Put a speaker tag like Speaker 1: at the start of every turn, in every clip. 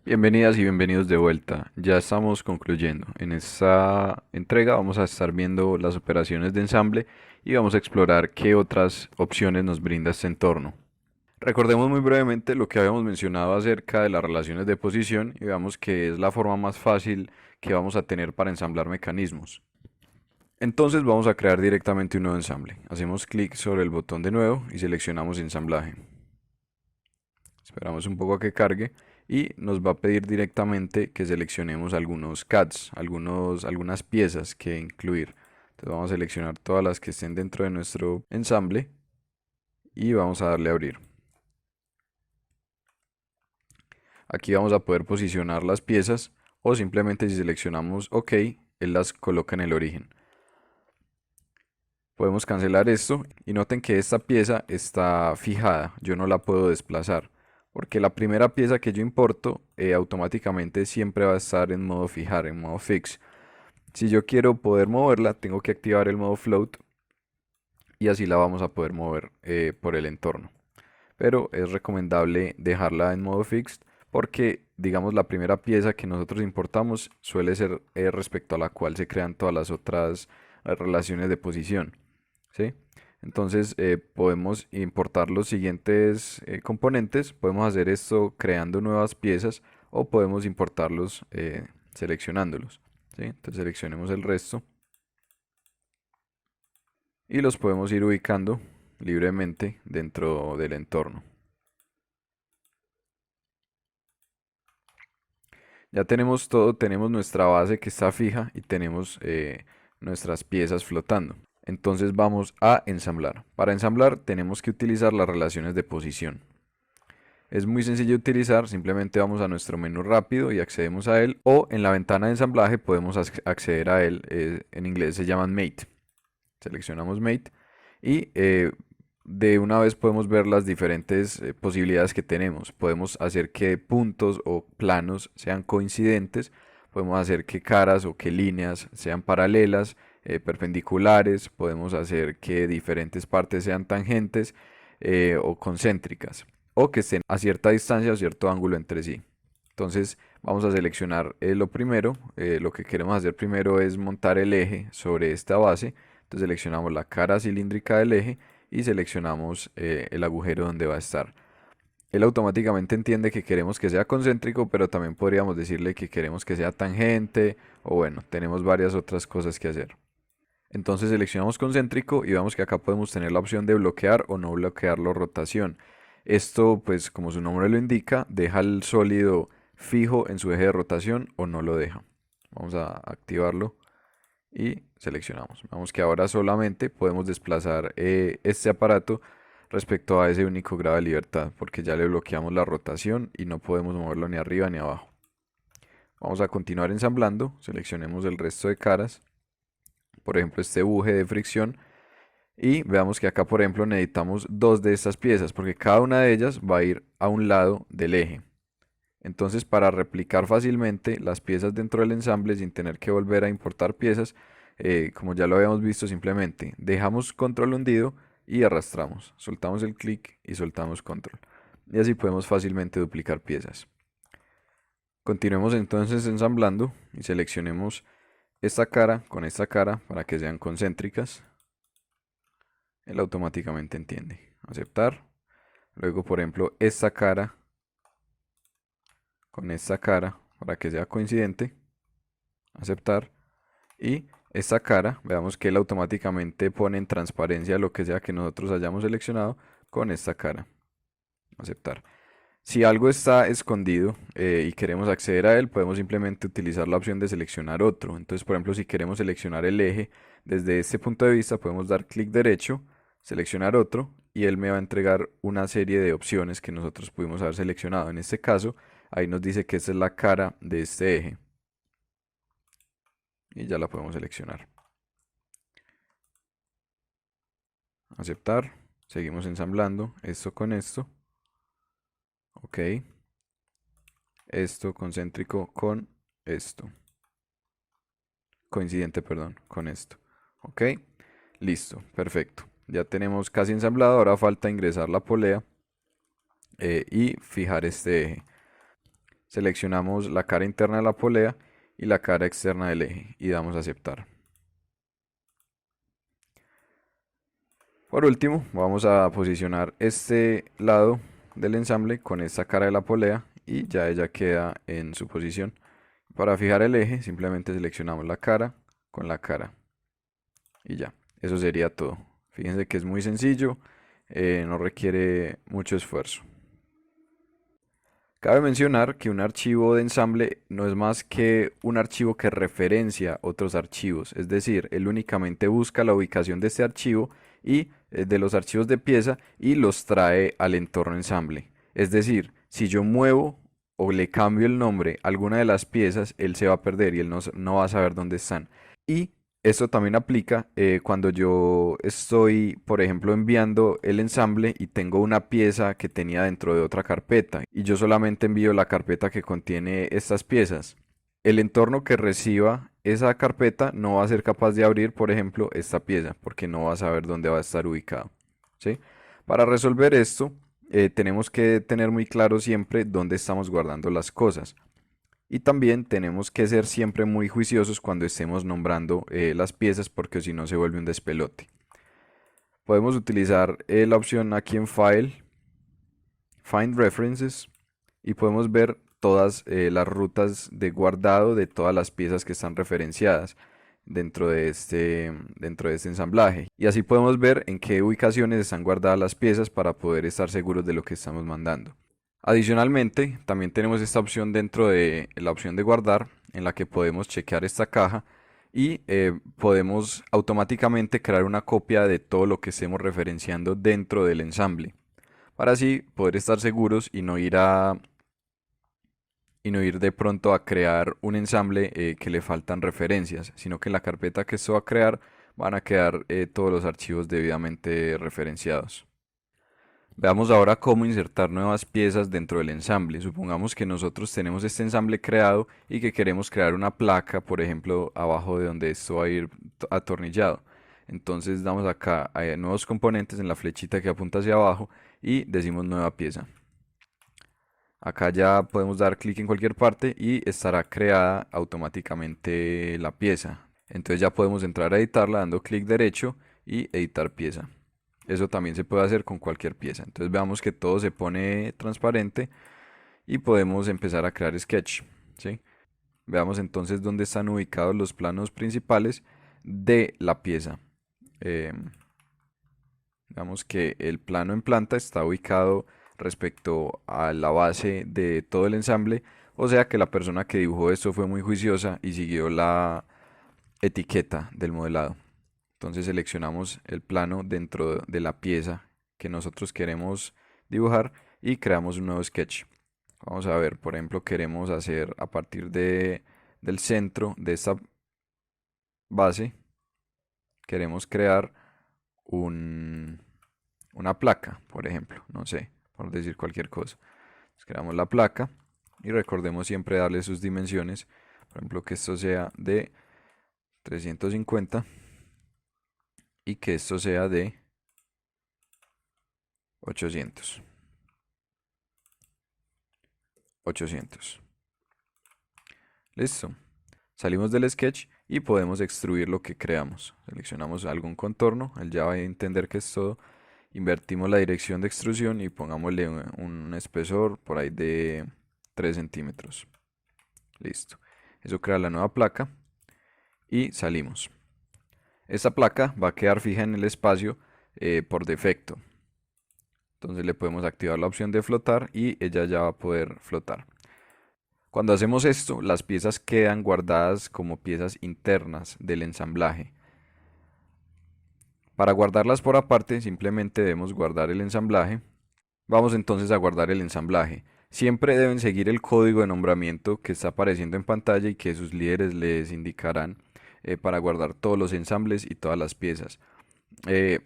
Speaker 1: Bienvenidas y bienvenidos de vuelta. Ya estamos concluyendo. En esta entrega vamos a estar viendo las operaciones de ensamble y vamos a explorar qué otras opciones nos brinda este entorno. Recordemos muy brevemente lo que habíamos mencionado acerca de las relaciones de posición y veamos que es la forma más fácil que vamos a tener para ensamblar mecanismos. Entonces vamos a crear directamente un nuevo ensamble. Hacemos clic sobre el botón de nuevo y seleccionamos ensamblaje. Esperamos un poco a que cargue y nos va a pedir directamente que seleccionemos algunos CADs, algunas piezas que incluir. Entonces vamos a seleccionar todas las que estén dentro de nuestro ensamble y vamos a darle a abrir. Aquí vamos a poder posicionar las piezas o simplemente si seleccionamos OK, él las coloca en el origen. Podemos cancelar esto y noten que esta pieza está fijada, yo no la puedo desplazar, porque la primera pieza que yo importo automáticamente siempre va a estar en modo fijar, en modo fix. Si yo quiero poder moverla, tengo que activar el modo float y así la vamos a poder mover por el entorno. Pero es recomendable dejarla en modo fixed porque, digamos, la primera pieza que nosotros importamos suele ser respecto a la cual se crean todas las otras relaciones de posición. ¿Sí? Entonces podemos importar los siguientes componentes. Podemos hacer esto creando nuevas piezas o podemos importarlos seleccionándolos. ¿Sí? Entonces seleccionemos el resto y los podemos ir ubicando libremente dentro del entorno. Ya tenemos todo, tenemos nuestra base que está fija y tenemos nuestras piezas flotando. Entonces vamos a ensamblar. Para ensamblar tenemos que utilizar las relaciones de posición. Es muy sencillo de utilizar, simplemente vamos a nuestro menú rápido y accedemos a él o en la ventana de ensamblaje podemos acceder a él, en inglés se llaman Mate. Seleccionamos Mate y de una vez podemos ver las diferentes posibilidades que tenemos. Podemos hacer que puntos o planos sean coincidentes, podemos hacer que caras o que líneas sean paralelas, perpendiculares, podemos hacer que diferentes partes sean tangentes o concéntricas, o que estén a cierta distancia o cierto ángulo entre sí. Entonces vamos a seleccionar lo primero, lo que queremos hacer primero es montar el eje sobre esta base. Entonces seleccionamos la cara cilíndrica del eje y seleccionamos el agujero donde va a estar. Él automáticamente entiende que queremos que sea concéntrico, pero también podríamos decirle que queremos que sea tangente, o bueno, tenemos varias otras cosas que hacer. Entonces seleccionamos concéntrico y vemos que acá podemos tener la opción de bloquear o no bloquearlo rotación. Esto, pues como su nombre lo indica, deja el sólido fijo en su eje de rotación o no lo deja. Vamos a activarlo y seleccionamos. Vemos que ahora solamente podemos desplazar este aparato respecto a ese único grado de libertad, porque ya le bloqueamos la rotación y no podemos moverlo ni arriba ni abajo. Vamos a continuar ensamblando, seleccionemos el resto de caras, por ejemplo este buje de fricción, y veamos que acá por ejemplo necesitamos dos de estas piezas, porque cada una de ellas va a ir a un lado del eje. Entonces, para replicar fácilmente las piezas dentro del ensamble sin tener que volver a importar piezas, como ya lo habíamos visto, simplemente dejamos control hundido y arrastramos. Soltamos el clic y soltamos control. Y así podemos fácilmente duplicar piezas. Continuemos entonces ensamblando y seleccionemos esta cara con esta cara para que sean concéntricas. Él automáticamente entiende. Aceptar. Luego, por ejemplo, esta cara con esta cara para que sea coincidente. Aceptar. Y esta cara, veamos que él automáticamente pone en transparencia lo que sea que nosotros hayamos seleccionado con esta cara. Aceptar. Si algo está escondido y queremos acceder a él, podemos simplemente utilizar la opción de seleccionar otro. Entonces, por ejemplo, si queremos seleccionar el eje desde este punto de vista, podemos dar clic derecho, seleccionar otro y él me va a entregar una serie de opciones que nosotros pudimos haber seleccionado. En este caso, ahí nos dice que esta es la cara de este eje y ya la podemos seleccionar. Aceptar. Seguimos ensamblando esto con esto. Ok. Esto concéntrico con esto. Coincidente, perdón, con esto. Ok. Listo. Perfecto. Ya tenemos casi ensamblado. Ahora falta ingresar la polea y fijar este eje. seleccionamos la cara interna de la polea y la cara externa del eje y damos a aceptar. Por último, vamos a posicionar este lado del ensamble con esta cara de la polea y ya ella queda en su posición. Para fijar el eje, simplemente seleccionamos la cara con la cara y ya, eso sería todo. Fíjense que es muy sencillo, no requiere mucho esfuerzo. Cabe mencionar que un archivo de ensamble no es más que un archivo que referencia otros archivos, es decir, él únicamente busca la ubicación de este archivo y de los archivos de pieza y los trae al entorno ensamble. Es decir, si yo muevo o le cambio el nombre a alguna de las piezas, él se va a perder y él no va a saber dónde están. Y esto también aplica cuando yo estoy, por ejemplo, enviando el ensamble y tengo una pieza que tenía dentro de otra carpeta y yo solamente envío la carpeta que contiene estas piezas. El entorno que reciba esa carpeta no va a ser capaz de abrir, por ejemplo, esta pieza porque no va a saber dónde va a estar ubicado. ¿Sí? Para resolver esto, tenemos que tener muy claro siempre dónde estamos guardando las cosas. Y también tenemos que ser siempre muy juiciosos cuando estemos nombrando las piezas porque si no se vuelve un despelote. Podemos utilizar la opción aquí en File, Find References y podemos ver todas las rutas de guardado de todas las piezas que están referenciadas dentro de este ensamblaje. Y así podemos ver en qué ubicaciones están guardadas las piezas para poder estar seguros de lo que estamos mandando. Adicionalmente, también tenemos esta opción dentro de la opción de guardar, en la que podemos chequear esta caja y podemos automáticamente crear una copia de todo lo que estemos referenciando dentro del ensamble, para así poder estar seguros y no ir de pronto a crear un ensamble que le faltan referencias, sino que en la carpeta que esto va a crear van a quedar todos los archivos debidamente referenciados. Veamos ahora cómo insertar nuevas piezas dentro del ensamble. Supongamos que nosotros tenemos este ensamble creado y que queremos crear una placa, por ejemplo, abajo de donde esto va a ir atornillado. Entonces damos acá a nuevos componentes en la flechita que apunta hacia abajo y decimos nueva pieza. Acá ya podemos dar clic en cualquier parte y estará creada automáticamente la pieza. Entonces ya podemos entrar a editarla dando clic derecho y editar pieza. Eso también se puede hacer con cualquier pieza. Entonces veamos que todo se pone transparente y podemos empezar a crear sketch, ¿sí? Veamos entonces dónde están ubicados los planos principales de la pieza. Veamos que el plano en planta está ubicado respecto a la base de todo el ensamble, o sea que la persona que dibujó esto fue muy juiciosa y siguió la etiqueta del modelado. Entonces seleccionamos el plano dentro de la pieza que nosotros queremos dibujar y creamos un nuevo sketch. Vamos a ver, por ejemplo, queremos hacer a partir del centro de esta base, queremos crear una placa, por ejemplo, no sé, por decir cualquier cosa. Entonces, creamos la placa y recordemos siempre darle sus dimensiones, por ejemplo, que esto sea de 350 y que esto sea de 800. 800. Listo. Salimos del sketch y podemos extruir lo que creamos. Seleccionamos algún contorno, él ya va a entender que es todo. Invertimos la dirección de extrusión y pongámosle un espesor por ahí de 3 centímetros. Listo. Eso crea la nueva placa y salimos. Esta placa va a quedar fija en el espacio por defecto. Entonces le podemos activar la opción de flotar y ella ya va a poder flotar. Cuando hacemos esto, las piezas quedan guardadas como piezas internas del ensamblaje. Para guardarlas por aparte, simplemente debemos guardar el ensamblaje. Vamos entonces a guardar el ensamblaje. Siempre deben seguir el código de nombramiento que está apareciendo en pantalla y que sus líderes les indicarán para guardar todos los ensambles y todas las piezas. Eh,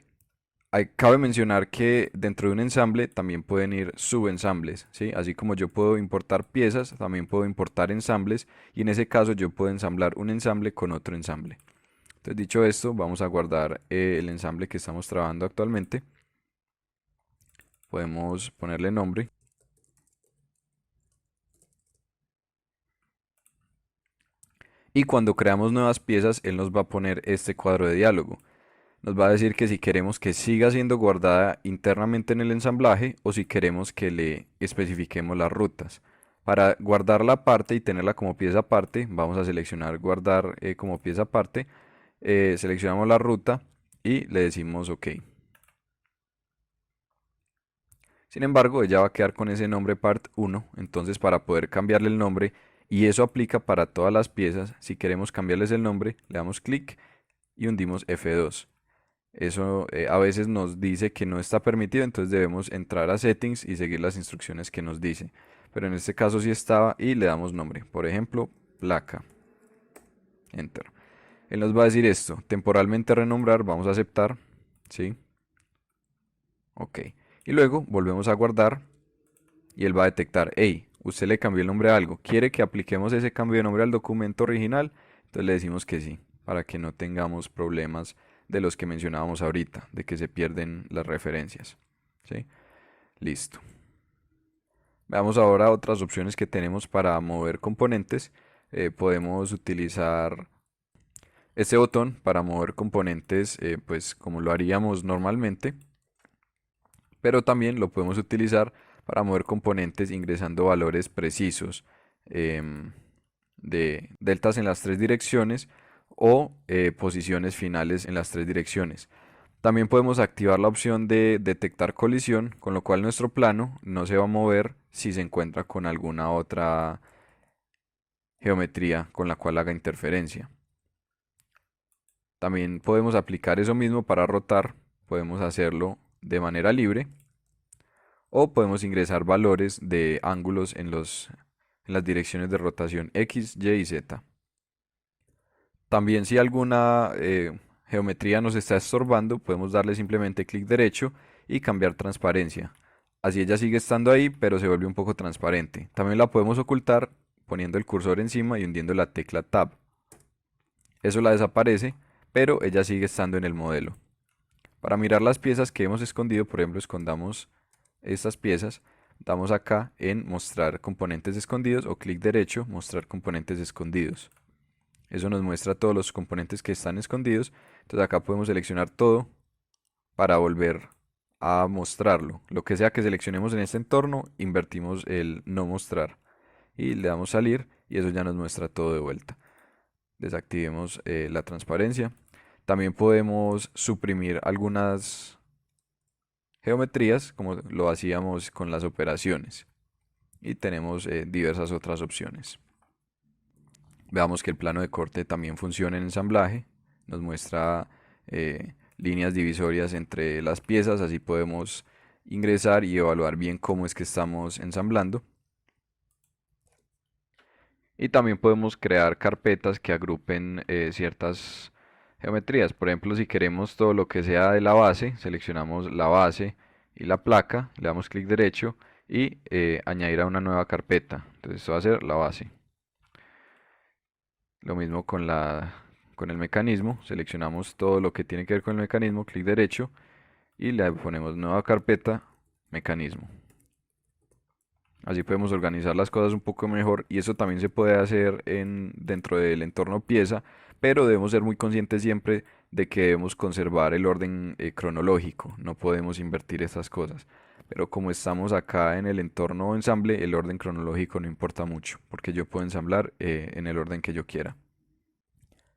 Speaker 1: Cabe mencionar que dentro de un ensamble también pueden ir subensambles, ¿sí? Así como yo puedo importar piezas, también puedo importar ensambles y en ese caso yo puedo ensamblar un ensamble con otro ensamble. Entonces, dicho esto, vamos a guardar el ensamble que estamos trabajando actualmente. Podemos ponerle nombre. Y cuando creamos nuevas piezas, él nos va a poner este cuadro de diálogo. Nos va a decir que si queremos que siga siendo guardada internamente en el ensamblaje o si queremos que le especifiquemos las rutas. Para guardarla aparte y tenerla como pieza aparte, vamos a seleccionar guardar como pieza aparte. Seleccionamos la ruta y le decimos OK. Sin embargo, ella va a quedar con ese nombre part1, entonces para poder cambiarle el nombre, y eso aplica para todas las piezas, si queremos cambiarles el nombre, le damos clic y hundimos F2. Eso a veces nos dice que no está permitido, entonces debemos entrar a Settings y seguir las instrucciones que nos dice. Pero en este caso sí estaba y le damos nombre. Por ejemplo, placa. Enter. Él nos va a decir esto, temporalmente renombrar, vamos a aceptar. ¿Sí? Ok. Y luego volvemos a guardar y él va a detectar, hey, usted le cambió el nombre a algo. ¿Quiere que apliquemos ese cambio de nombre al documento original? Entonces le decimos que sí, para que no tengamos problemas de los que mencionábamos ahorita, de que se pierden las referencias. ¿Sí? Listo. Veamos ahora otras opciones que tenemos para mover componentes. Podemos utilizar este botón para mover componentes, pues como lo haríamos normalmente, pero también lo podemos utilizar para mover componentes ingresando valores precisos de deltas en las tres direcciones o posiciones finales en las tres direcciones. También podemos activar la opción de detectar colisión, con lo cual nuestro plano no se va a mover si se encuentra con alguna otra geometría con la cual haga interferencia. También podemos aplicar eso mismo para rotar, podemos hacerlo de manera libre o podemos ingresar valores de ángulos en las direcciones de rotación X, Y y Z. También si alguna geometría nos está estorbando, podemos darle simplemente clic derecho y cambiar transparencia. Así ella sigue estando ahí, pero se vuelve un poco transparente. También la podemos ocultar poniendo el cursor encima y hundiendo la tecla Tab. Eso la desaparece, pero ella sigue estando en el modelo. Para mirar las piezas que hemos escondido, por ejemplo, escondamos estas piezas, damos acá en mostrar componentes escondidos o clic derecho, mostrar componentes escondidos. Eso nos muestra todos los componentes que están escondidos. Entonces acá podemos seleccionar todo para volver a mostrarlo. Lo que sea que seleccionemos en este entorno, invertimos el no mostrar. Y le damos salir y eso ya nos muestra todo de vuelta. Desactivemos la transparencia. También podemos suprimir algunas geometrías como lo hacíamos con las operaciones. Y tenemos diversas otras opciones. Veamos que el plano de corte también funciona en ensamblaje. Nos muestra líneas divisorias entre las piezas, así podemos ingresar y evaluar bien cómo es que estamos ensamblando. Y también podemos crear carpetas que agrupen ciertas geometrías. Por ejemplo, si queremos todo lo que sea de la base, seleccionamos la base y la placa, le damos clic derecho y añadir a una nueva carpeta. Entonces esto va a ser la base. Lo mismo con el mecanismo, seleccionamos todo lo que tiene que ver con el mecanismo, clic derecho y le ponemos nueva carpeta, mecanismo. Así podemos organizar las cosas un poco mejor y eso también se puede hacer dentro del entorno pieza, pero debemos ser muy conscientes siempre de que debemos conservar el orden cronológico, no podemos invertir estas cosas. Pero como estamos acá en el entorno ensamble, el orden cronológico no importa mucho, porque yo puedo ensamblar en el orden que yo quiera.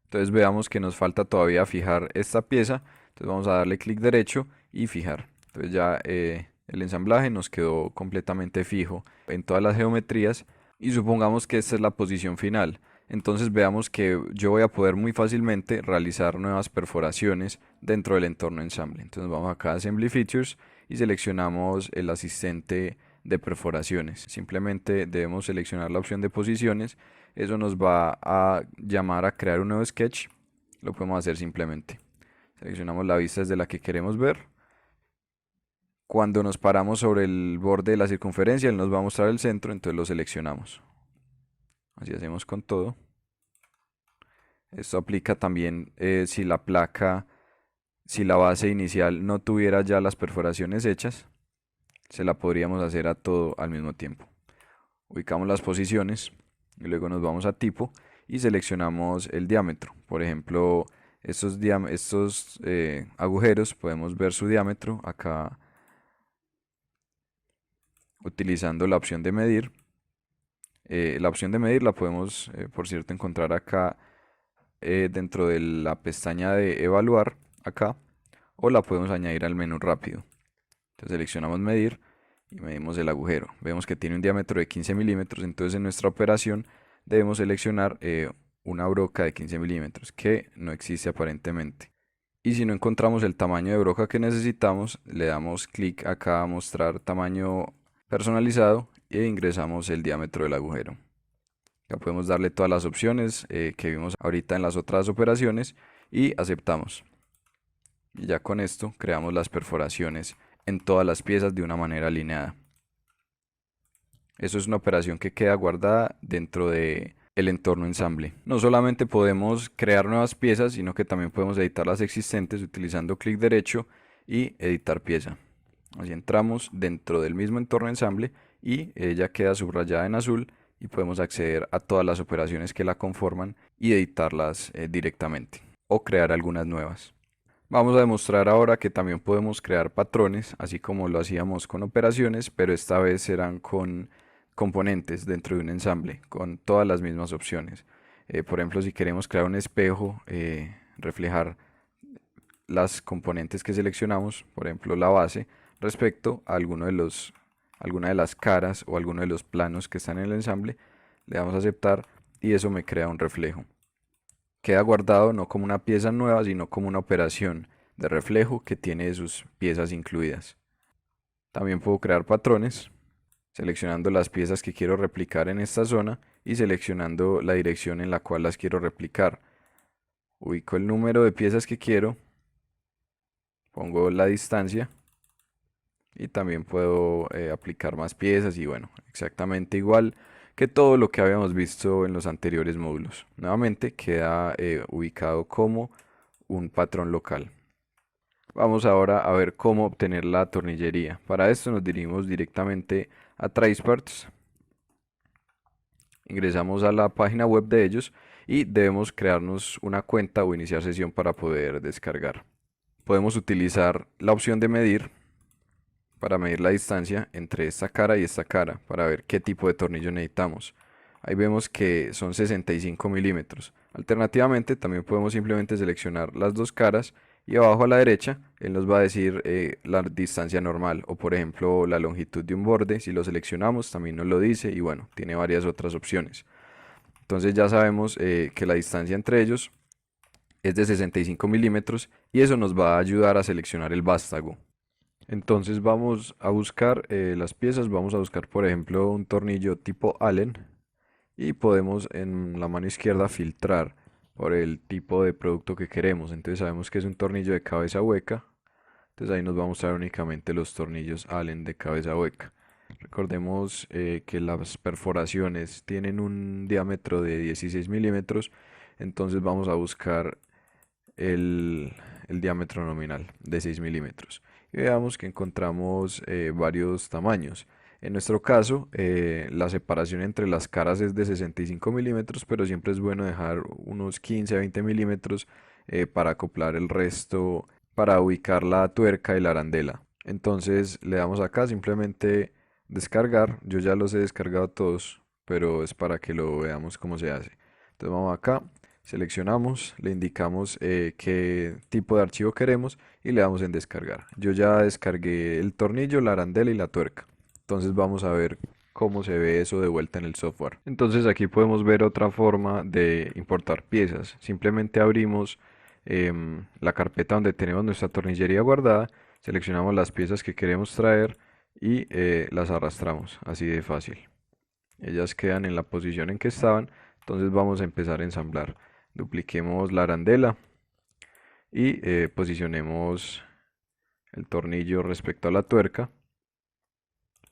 Speaker 1: Entonces veamos que nos falta todavía fijar esta pieza. Entonces vamos a darle clic derecho y fijar. Entonces ya el ensamblaje nos quedó completamente fijo en todas las geometrías. Y supongamos que esta es la posición final. Entonces veamos que yo voy a poder muy fácilmente realizar nuevas perforaciones dentro del entorno ensamble. Entonces vamos acá a Assembly Features y seleccionamos el asistente de perforaciones. Simplemente debemos seleccionar la opción de posiciones. Eso nos va a llamar a crear un nuevo sketch. Lo podemos hacer simplemente. Seleccionamos la vista desde la que queremos ver. Cuando nos paramos sobre el borde de la circunferencia, él nos va a mostrar el centro, entonces lo seleccionamos. Así hacemos con todo. Esto aplica también si la placa, si la base inicial no tuviera ya las perforaciones hechas, se la podríamos hacer a todo al mismo tiempo. Ubicamos las posiciones y luego nos vamos a tipo y seleccionamos el diámetro. Por ejemplo, estos agujeros podemos ver su diámetro acá utilizando la opción de medir. La opción de medir la podemos, por cierto, encontrar acá dentro de la pestaña de evaluar, acá, o la podemos añadir al menú rápido. Entonces seleccionamos medir y medimos el agujero. Vemos que tiene un diámetro de 15 milímetros, entonces en nuestra operación debemos seleccionar una broca de 15 milímetros, que no existe aparentemente. Y si no encontramos el tamaño de broca que necesitamos, le damos clic acá a mostrar tamaño personalizado e ingresamos el diámetro del agujero. Ya podemos darle todas las opciones que vimos ahorita en las otras operaciones y aceptamos. Y ya con esto creamos las perforaciones en todas las piezas de una manera alineada. Eso es una operación que queda guardada dentro de el entorno ensamble. No solamente podemos crear nuevas piezas, sino que también podemos editar las existentes utilizando clic derecho y editar pieza. Así entramos dentro del mismo entorno ensamble y ella queda subrayada en azul y podemos acceder a todas las operaciones que la conforman y editarlas directamente o crear algunas nuevas. Vamos a demostrar ahora que también podemos crear patrones, así como lo hacíamos con operaciones, pero esta vez serán con componentes dentro de un ensamble, con todas las mismas opciones. Por ejemplo, si queremos crear un espejo, reflejar las componentes que seleccionamos, por ejemplo la base, respecto a alguna de las caras o alguno de los planos que están en el ensamble, le damos a aceptar y eso me crea un reflejo. Queda guardado no como una pieza nueva, sino como una operación de reflejo que tiene sus piezas incluidas. También puedo crear patrones, seleccionando las piezas que quiero replicar en esta zona y seleccionando la dirección en la cual las quiero replicar. Ubico el número de piezas que quiero, pongo la distancia y también puedo aplicar más piezas y bueno, exactamente igual que todo lo que habíamos visto en los anteriores módulos. Nuevamente queda ubicado como un patrón local. Vamos ahora a ver cómo obtener la tornillería. Para esto nos dirigimos directamente a TraceParts. Ingresamos a la página web de ellos y debemos crearnos una cuenta o iniciar sesión para poder descargar. Podemos utilizar la opción de medir para medir la distancia entre esta cara y esta cara para ver qué tipo de tornillo necesitamos. Ahí vemos que son 65 milímetros. Alternativamente también podemos simplemente seleccionar las dos caras y abajo a la derecha él nos va a decir la distancia normal o por ejemplo la longitud de un borde. Si lo seleccionamos también nos lo dice y bueno, tiene varias otras opciones. Entonces ya sabemos que la distancia entre ellos es de 65 milímetros y eso nos va a ayudar a seleccionar el vástago. Entonces vamos a buscar las piezas, vamos a buscar por ejemplo un tornillo tipo Allen y podemos en la mano izquierda filtrar por el tipo de producto que queremos. Entonces sabemos que es un tornillo de cabeza hueca, entonces ahí nos va a mostrar únicamente los tornillos Allen de cabeza hueca. Recordemos que las perforaciones tienen un diámetro de 16 milímetros, entonces vamos a buscar el, el diámetro nominal de 6 milímetros. Y veamos que encontramos varios tamaños. En nuestro caso, la separación entre las caras es de 65 milímetros, pero siempre es bueno dejar unos 15 a 20 milímetros para acoplar el resto, para ubicar la tuerca y la arandela. Entonces le damos acá simplemente descargar. Yo ya los he descargado todos, pero es para que lo veamos cómo se hace. Entonces vamos acá, seleccionamos, le indicamos qué tipo de archivo queremos y le damos en descargar. Yo ya descargué el tornillo, la arandela y la tuerca. Entonces vamos a ver cómo se ve eso de vuelta en el software. Entonces aquí podemos ver otra forma de importar piezas. Simplemente abrimos la carpeta donde tenemos nuestra tornillería guardada, seleccionamos las piezas que queremos traer y las arrastramos, así de fácil. Ellas quedan en la posición en que estaban, entonces vamos a empezar a ensamblar. Dupliquemos la arandela y posicionemos el tornillo respecto a la tuerca.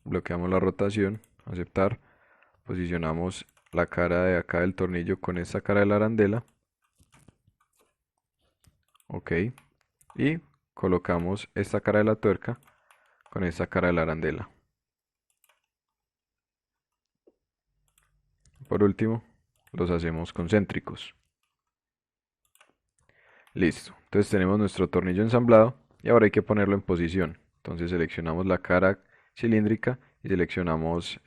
Speaker 1: Bloqueamos la rotación, aceptar. Posicionamos la cara de acá del tornillo con esta cara de la arandela. Ok. Y colocamos esta cara de la tuerca con esta cara de la arandela. Por último, los hacemos concéntricos. Listo, entonces tenemos nuestro tornillo ensamblado y ahora hay que ponerlo en posición. Entonces seleccionamos la cara cilíndrica y seleccionamos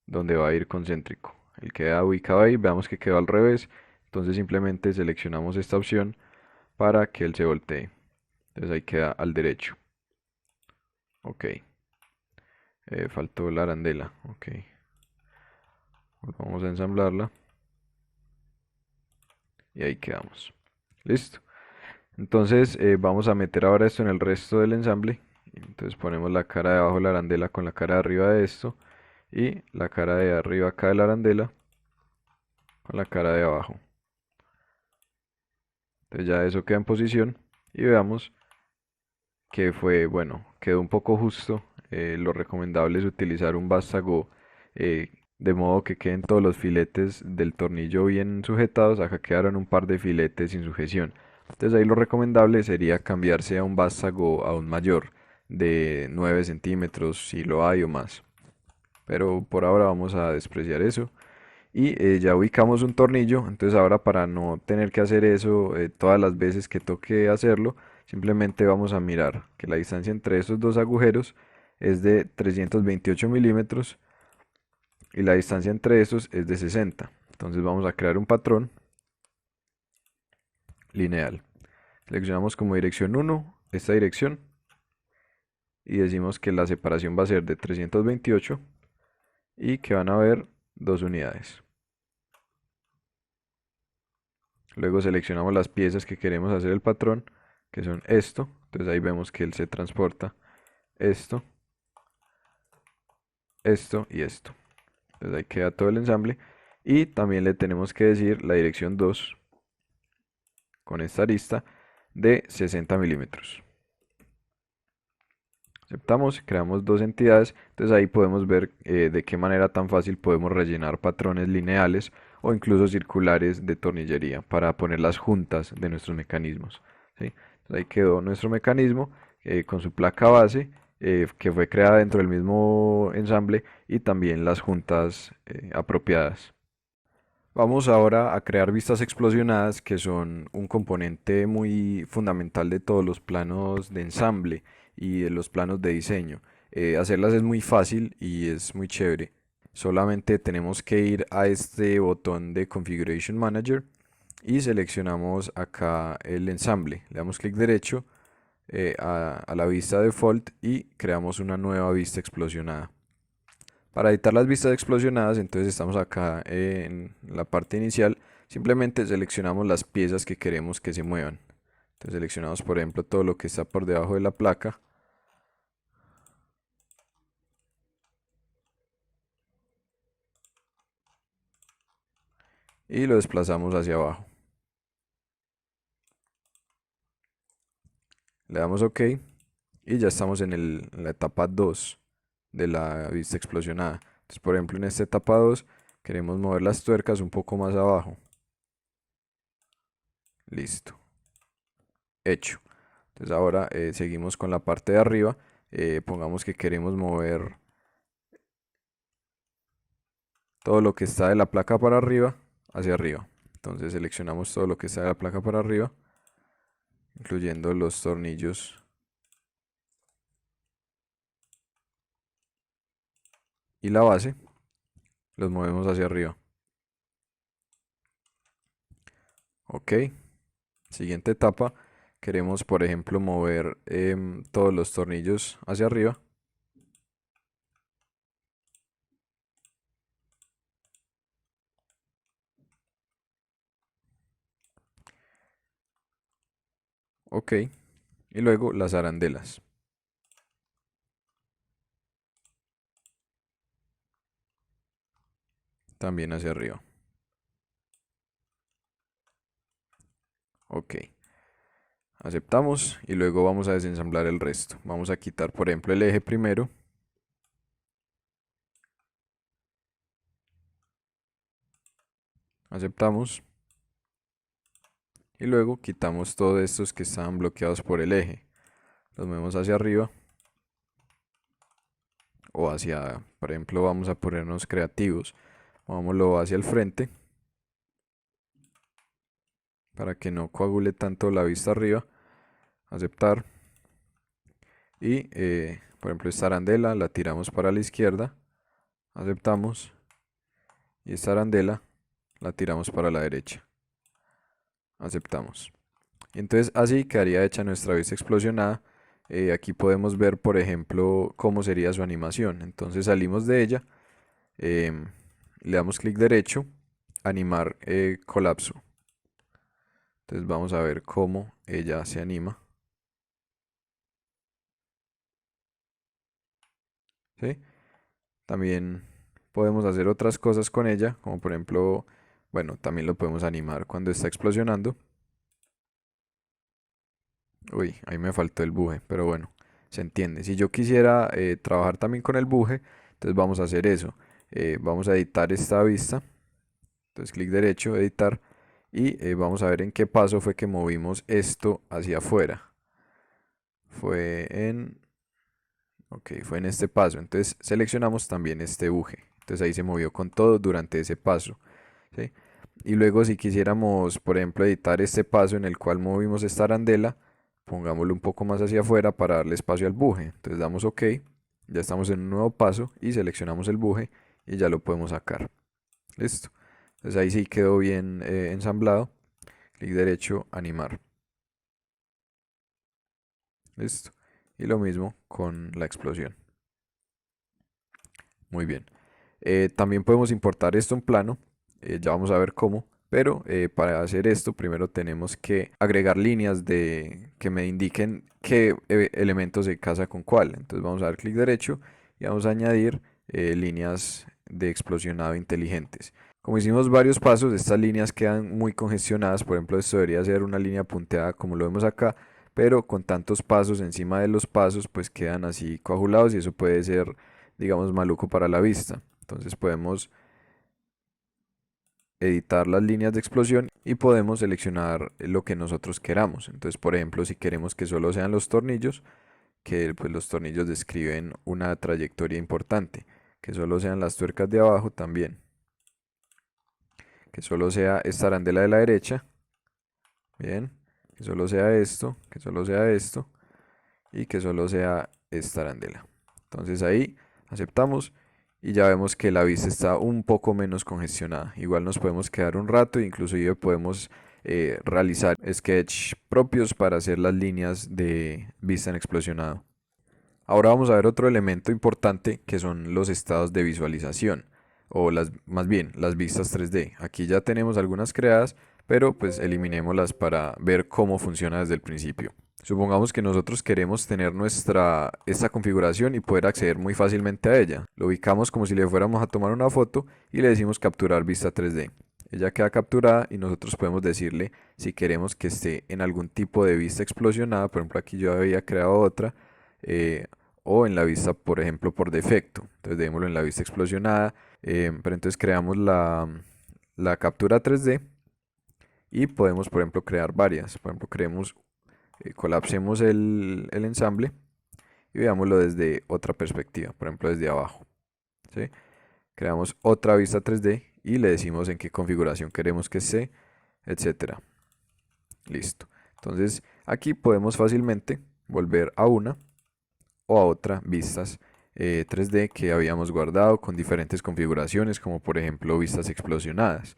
Speaker 1: donde va a ir concéntrico. Él queda ubicado ahí, veamos que quedó al revés, entonces simplemente seleccionamos esta opción para que él se voltee. Entonces ahí queda al derecho. Ok, faltó la arandela. Ok, vamos a ensamblarla y ahí quedamos. Listo. Entonces vamos a meter ahora esto en el resto del ensamble. Entonces ponemos la cara de abajo de la arandela con la cara de arriba de esto y la cara de arriba acá de la arandela con la cara de abajo. Entonces ya eso queda en posición y veamos que fue, bueno, quedó un poco justo. Lo recomendable es utilizar un vástago de modo que queden todos los filetes del tornillo bien sujetados. Acá quedaron un par de filetes sin sujeción. Entonces ahí lo recomendable sería cambiarse a un vástago aún mayor, de 9 centímetros si lo hay o más. Pero por ahora vamos a despreciar eso. Y ya ubicamos un tornillo, entonces ahora para no tener que hacer eso todas las veces que toque hacerlo, simplemente vamos a mirar que la distancia entre estos dos agujeros es de 328 milímetros y la distancia entre estos es de 60. Entonces vamos a crear un patrón lineal. Seleccionamos como dirección 1 esta dirección y decimos que la separación va a ser de 328 y que van a haber 2 unidades. Luego seleccionamos las piezas que queremos hacer el patrón, que son esto. Entonces ahí vemos que él se transporta esto, esto y esto. Entonces ahí queda todo el ensamble. Y también le tenemos que decir la dirección 2 con esta arista de 60 milímetros. Aceptamos, creamos dos entidades, entonces ahí podemos ver de qué manera tan fácil podemos rellenar patrones lineales o incluso circulares de tornillería para poner las juntas de nuestros mecanismos. ¿Sí? Entonces ahí quedó nuestro mecanismo con su placa base que fue creada dentro del mismo ensamble y también las juntas apropiadas. Vamos ahora a crear vistas explosionadas que son un componente muy fundamental de todos los planos de ensamble y de los planos de diseño. Hacerlas es muy fácil y es muy chévere. Solamente tenemos que ir a este botón de Configuration Manager y seleccionamos acá el ensamble. Le damos clic derecho a la vista default y creamos una nueva vista explosionada. Para editar las vistas explosionadas, entonces estamos acá en la parte inicial, simplemente seleccionamos las piezas que queremos que se muevan. Entonces seleccionamos por ejemplo todo lo que está por debajo de la placa. Y lo desplazamos hacia abajo. Le damos OK y ya estamos en la etapa 2 de la vista explosionada. Entonces por ejemplo en esta etapa 2 queremos mover las tuercas un poco más abajo. Listo. Hecho. Entonces ahora seguimos con la parte de arriba. Pongamos que queremos mover todo lo que está de la placa para arriba hacia arriba. Entonces seleccionamos todo lo que está de la placa para arriba, incluyendo los tornillos y la base. Los movemos hacia arriba. Ok. Siguiente etapa. Queremos, por ejemplo, mover todos los tornillos hacia arriba. Ok. Y luego las arandelas. También hacia arriba. Ok. Aceptamos y luego vamos a desensamblar el resto. Vamos a quitar, por ejemplo, el eje primero. Aceptamos. Y luego quitamos todos estos que estaban bloqueados por el eje. Los movemos hacia arriba. O hacia, por ejemplo, vamos a ponernos creativos. Movámoslo hacia el frente. para que no coagule tanto la vista arriba. Aceptar. Y por ejemplo esta arandela la tiramos para la izquierda. Aceptamos. Y esta arandela la tiramos para la derecha. Aceptamos. Y entonces así quedaría hecha nuestra vista explosionada. Aquí podemos ver, por ejemplo, cómo sería su animación. Entonces salimos de ella, em, le damos clic derecho, animar colapso. Entonces vamos a ver cómo ella se anima. ¿Sí? También podemos hacer otras cosas con ella, como por ejemplo, bueno, también lo podemos animar cuando está explosionando. Uy, ahí me faltó el buje, pero bueno, se entiende. Si yo quisiera trabajar también con el buje, entonces vamos a hacer eso. Vamos a editar esta vista. Entonces clic derecho, editar. Y vamos a ver en qué paso fue que movimos esto hacia afuera. Fue en... Ok, fue en este paso. Entonces seleccionamos también este buje. Entonces ahí se movió con todo durante ese paso. ¿Sí? Y luego si quisiéramos, por ejemplo, editar este paso en el cual movimos esta arandela, pongámoslo un poco más hacia afuera para darle espacio al buje. Entonces damos OK, ya estamos en un nuevo paso y seleccionamos el buje y ya lo podemos sacar. Listo. Entonces ahí sí quedó bien ensamblado. Clic derecho, animar. Listo. Y lo mismo con la explosión. Muy bien. También podemos importar esto en plano. Ya vamos a ver cómo. Pero para hacer esto primero tenemos que agregar líneas que me indiquen qué elemento se casa con cuál. Entonces vamos a dar clic derecho y vamos a añadir líneas de explosionado inteligentes. Como hicimos varios pasos, estas líneas quedan muy congestionadas. Por ejemplo, esto debería ser una línea punteada como lo vemos acá, pero con tantos pasos encima de los pasos, pues quedan así coagulados y eso puede ser, digamos, maluco para la vista. Entonces podemos editar las líneas de explosión y podemos seleccionar lo que nosotros queramos. Entonces, por ejemplo, si queremos que solo sean los tornillos, que pues los tornillos describen una trayectoria importante, que solo sean las tuercas de abajo también, que solo sea esta arandela de la derecha, bien, que solo sea esto, que solo sea esto y que solo sea esta arandela. Entonces ahí aceptamos y ya vemos que la vista está un poco menos congestionada. Igual nos podemos quedar un rato, inclusive podemos realizar sketch propios para hacer las líneas de vista en explosionado. Ahora vamos a ver otro elemento importante que son los estados de visualización o más bien las vistas 3D. Aquí ya tenemos algunas creadas, pero pues eliminémoslas para ver cómo funciona desde el principio. Supongamos que nosotros queremos tener esta configuración y poder acceder muy fácilmente a ella. Lo ubicamos como si le fuéramos a tomar una foto y le decimos capturar vista 3D. Ella queda capturada y nosotros podemos decirle si queremos que esté en algún tipo de vista explosionada. Por ejemplo, aquí yo había creado otra. O en la vista, por ejemplo, por defecto. Entonces démoslo en la vista explosionada. Pero entonces creamos la captura 3D y podemos, por ejemplo, crear varias. Por ejemplo, colapsemos el ensamble y veámoslo desde otra perspectiva, por ejemplo, desde abajo. ¿Sí? Creamos otra vista 3D y le decimos en qué configuración queremos que esté, etcétera. Listo. Entonces aquí podemos fácilmente volver a una o a otra vistas 3D que habíamos guardado con diferentes configuraciones, como por ejemplo vistas explosionadas.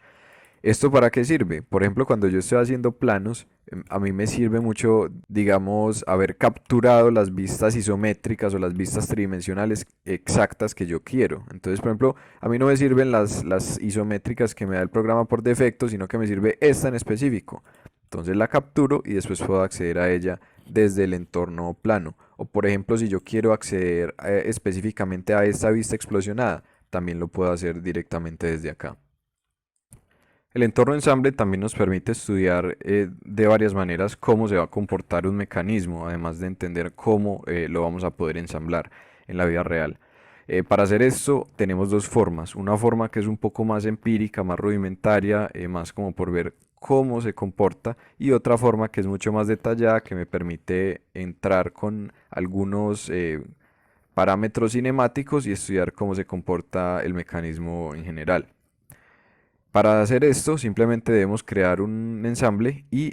Speaker 1: ¿Esto para qué sirve? Por ejemplo, cuando yo estoy haciendo planos, a mí me sirve mucho, digamos, haber capturado las vistas isométricas o las vistas tridimensionales exactas que yo quiero. Entonces, por ejemplo, a mí no me sirven las isométricas que me da el programa por defecto, sino que me sirve esta en específico. Entonces la capturo y después puedo acceder a ella desde el entorno plano. O por ejemplo, si yo quiero acceder específicamente a esta vista explosionada, también lo puedo hacer directamente desde acá. El entorno ensamble también nos permite estudiar de varias maneras cómo se va a comportar un mecanismo, además de entender cómo lo vamos a poder ensamblar en la vida real. Para hacer esto tenemos dos formas. Una forma que es un poco más empírica, más rudimentaria, más como por ver cómo se comporta, y otra forma que es mucho más detallada, que me permite entrar con algunos parámetros cinemáticos y estudiar cómo se comporta el mecanismo en general. Para hacer esto, simplemente debemos crear un ensamble y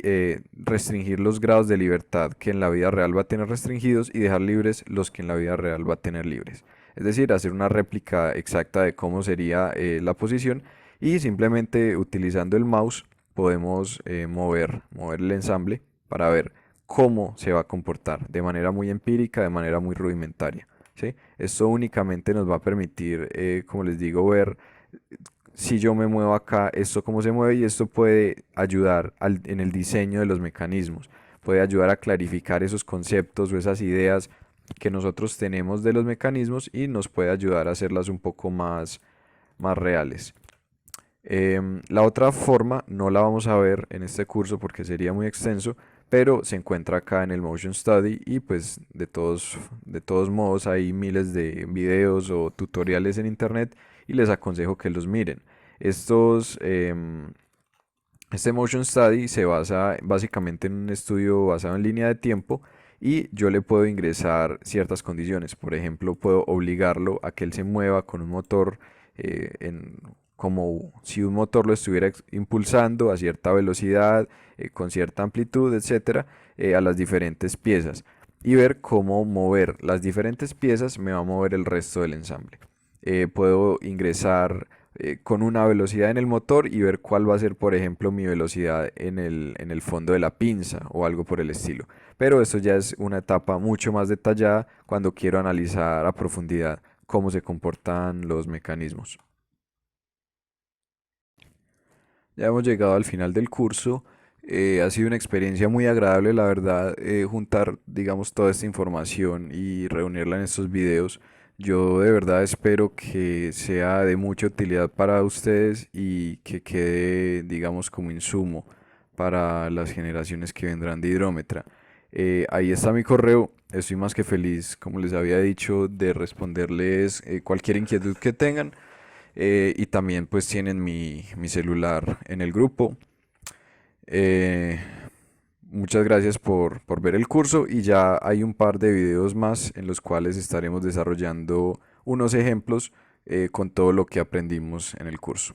Speaker 1: restringir los grados de libertad que en la vida real va a tener restringidos y dejar libres los que en la vida real va a tener libres. Es decir, hacer una réplica exacta de cómo sería la posición y simplemente utilizando el mouse podemos mover el ensamble para ver cómo se va a comportar de manera muy empírica, de manera muy rudimentaria. ¿Sí? Esto únicamente nos va a permitir, como les digo, ver si yo me muevo acá, esto cómo se mueve y esto puede ayudar en el diseño de los mecanismos, puede ayudar a clarificar esos conceptos o esas ideas que nosotros tenemos de los mecanismos y nos puede ayudar a hacerlas un poco más reales. La otra forma no la vamos a ver en este curso porque sería muy extenso, pero se encuentra acá en el Motion Study y pues de todos modos hay miles de videos o tutoriales en internet y les aconsejo que los miren. Este Motion Study se basa básicamente en un estudio basado en línea de tiempo y yo le puedo ingresar ciertas condiciones. Por ejemplo, puedo obligarlo a que él se mueva con un motor como si un motor lo estuviera impulsando a cierta velocidad, con cierta amplitud, etcétera, a las diferentes piezas y ver cómo mover las diferentes piezas me va a mover el resto del ensamble. Puedo ingresar con una velocidad en el motor y ver cuál va a ser, por ejemplo, mi velocidad en el fondo de la pinza o algo por el estilo. Pero esto ya es una etapa mucho más detallada cuando quiero analizar a profundidad cómo se comportan los mecanismos. Ya hemos llegado al final del curso. Ha sido una experiencia muy agradable, la verdad, juntar, digamos, toda esta información y reunirla en estos videos. Yo de verdad espero que sea de mucha utilidad para ustedes y que quede, digamos, como insumo para las generaciones que vendrán de Hidrómetra. Ahí está mi correo. Estoy más que feliz, como les había dicho, de responderles cualquier inquietud que tengan. Y también pues tienen mi celular en el grupo. Eh, Muchas gracias por ver el curso y ya hay un par de videos más en los cuales estaremos desarrollando unos ejemplos con todo lo que aprendimos en el curso.